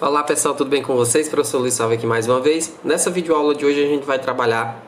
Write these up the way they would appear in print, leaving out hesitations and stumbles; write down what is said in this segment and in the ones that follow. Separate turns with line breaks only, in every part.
Olá pessoal, tudo bem com vocês? Professor Luiz Salve aqui mais uma vez. Nessa videoaula de hoje a gente vai trabalhar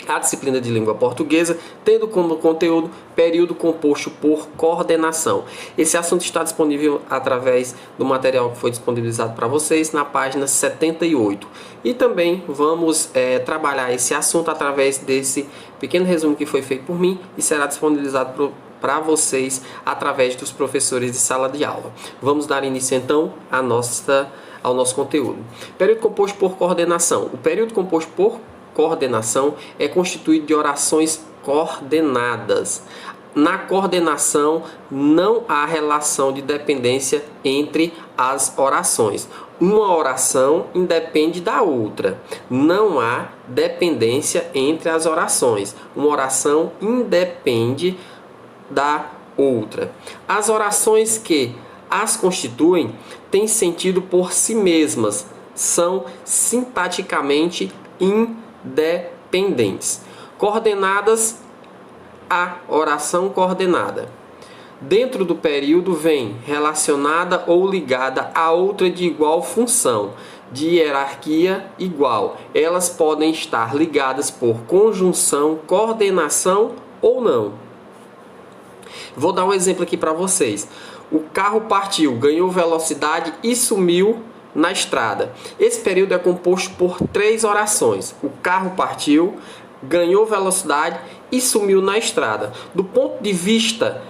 a disciplina de língua portuguesa, tendo como conteúdo período composto por coordenação. Esse assunto está disponível através do material que foi disponibilizado para vocês na página 78. E também vamos trabalhar esse assunto através desse pequeno resumo que foi feito por mim e será disponibilizado para vocês através dos professores de sala de aula. Vamos dar início então ao nosso conteúdo. Período composto por coordenação. O período composto por coordenação é constituído de orações coordenadas. Na coordenação não há relação de dependência entre as orações. Uma oração independe da outra. Não há dependência entre as orações. Uma oração independe da outra. As orações que as constituem têm sentido por si mesmas, são sintaticamente independentes. Coordenadas, a oração coordenada. Dentro do período vem relacionada ou ligada a outra de igual função, de hierarquia igual. Elas podem estar ligadas por conjunção, coordenação ou não. Vou dar um exemplo aqui para vocês. O carro partiu, ganhou velocidade e sumiu na estrada. Esse período é composto por 3 orações. O carro partiu, ganhou velocidade e sumiu na estrada. Do ponto de vista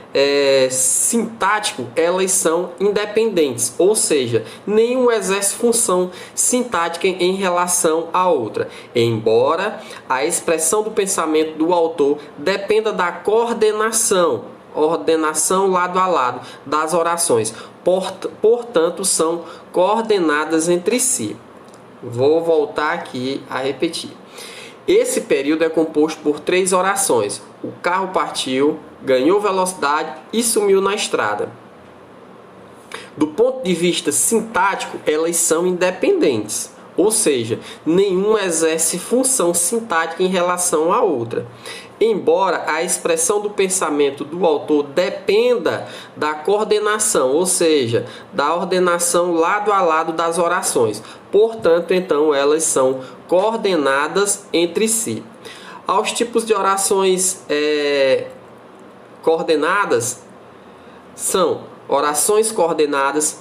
sintático, elas são independentes, ou seja, nenhum exerce função sintática em relação à outra, embora a expressão do pensamento do autor dependa da coordenação lado a lado das orações, portanto são coordenadas entre si. Vou voltar aqui a repetir. Esse período é composto por 3 orações. O carro partiu, ganhou velocidade e sumiu na estrada. Do ponto de vista sintático, elas são independentes, ou seja, nenhum exerce função sintática em relação à outra. Embora a expressão do pensamento do autor dependa da coordenação, ou seja, da ordenação lado a lado das orações. Portanto, então, elas são coordenadas entre si. Aos tipos de orações coordenadas são orações coordenadas.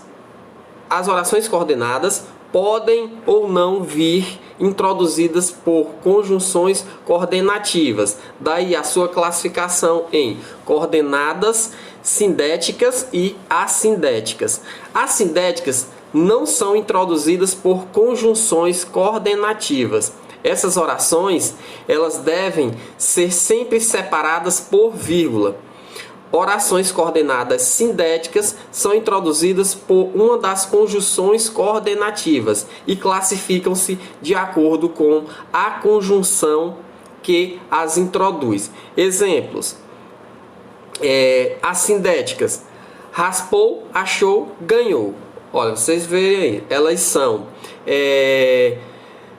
As orações coordenadas podem ou não vir introduzidas por conjunções coordenativas. Daí a sua classificação em coordenadas sindéticas e assindéticas. As sindéticas não são introduzidas por conjunções coordenativas. Essas orações, elas devem ser sempre separadas por vírgula. Orações coordenadas sindéticas são introduzidas por uma das conjunções coordenativas e classificam-se de acordo com a conjunção que as introduz. Exemplos: assindéticas: raspou, achou, ganhou. Olha, vocês veem aí, elas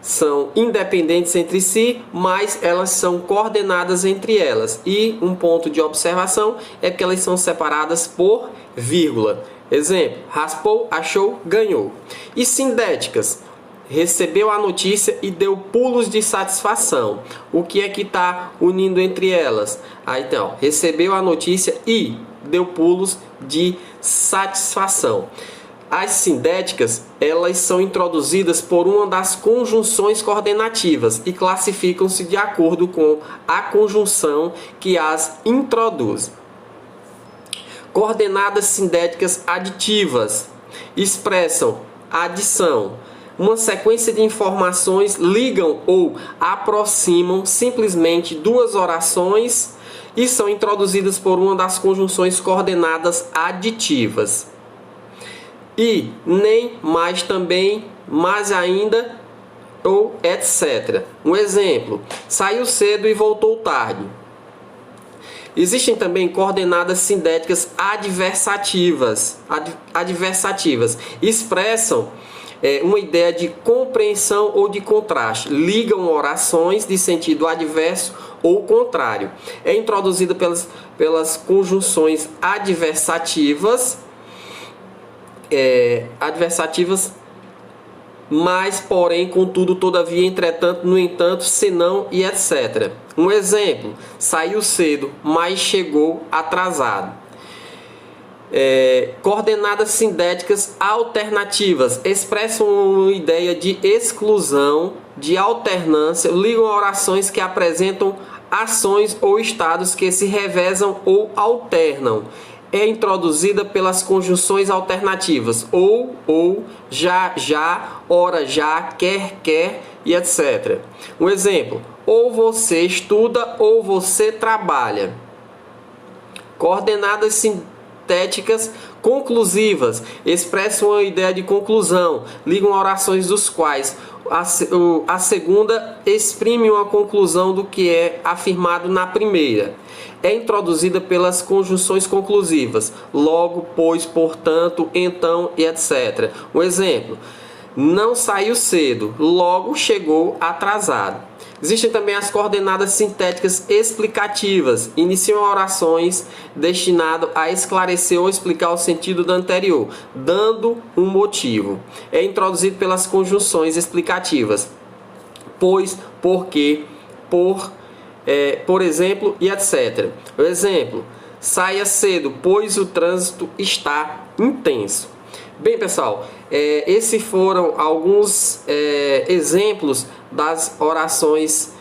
são independentes entre si, mas elas são coordenadas entre elas. E um ponto de observação é que elas são separadas por vírgula. Exemplo: raspou, achou, ganhou. E sindéticas: recebeu a notícia e deu pulos de satisfação. O que é que está unindo entre elas? Então, recebeu a notícia e deu pulos de satisfação. As sindéticas, elas são introduzidas por uma das conjunções coordenativas e classificam-se de acordo com a conjunção que as introduz. Coordenadas sindéticas aditivas expressam adição. Uma sequência de informações ligam ou aproximam simplesmente 2 orações e são introduzidas por uma das conjunções coordenadas aditivas. E, nem, mais também, mais ainda, ou etc. Um exemplo: saiu cedo e voltou tarde. Existem também coordenadas sindéticas adversativas. Expressam uma ideia de compreensão ou de contraste. Ligam orações de sentido adverso ou contrário. É introduzida pelas conjunções adversativas mas, porém, contudo, todavia, entretanto, no entanto, senão e etc. Um exemplo: saiu cedo, mas chegou atrasado. Coordenadas sindéticas alternativas expressam uma ideia de exclusão, de alternância, ligam orações que apresentam ações ou estados que se revezam ou alternam. É introduzida pelas conjunções alternativas ou, já, ora já, quer e etc. Um exemplo: ou você estuda ou você trabalha. Coordenadas sintéticas conclusivas expressam a ideia de conclusão, ligam orações dos quais a segunda exprime uma conclusão do que é afirmado na primeira. É introduzida pelas conjunções conclusivas, logo, pois, portanto, então e etc. Um exemplo: não saiu cedo, logo chegou atrasado. Existem também as coordenadas sintéticas explicativas, iniciam orações destinadas a esclarecer ou explicar o sentido do anterior, dando um motivo. É introduzido pelas conjunções explicativas, pois, porque, por exemplo e etc. O exemplo: saia cedo, pois o trânsito está intenso. Bem, pessoal, esses foram alguns exemplos das orações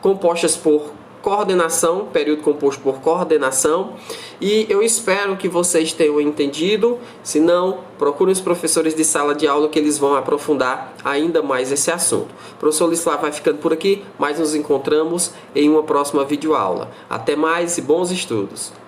compostas por coordenação, período composto por coordenação, e eu espero que vocês tenham entendido. Se não, procurem os professores de sala de aula que eles vão aprofundar ainda mais esse assunto. O professor Lislav vai ficando por aqui, mas nos encontramos em uma próxima videoaula. Até mais e bons estudos!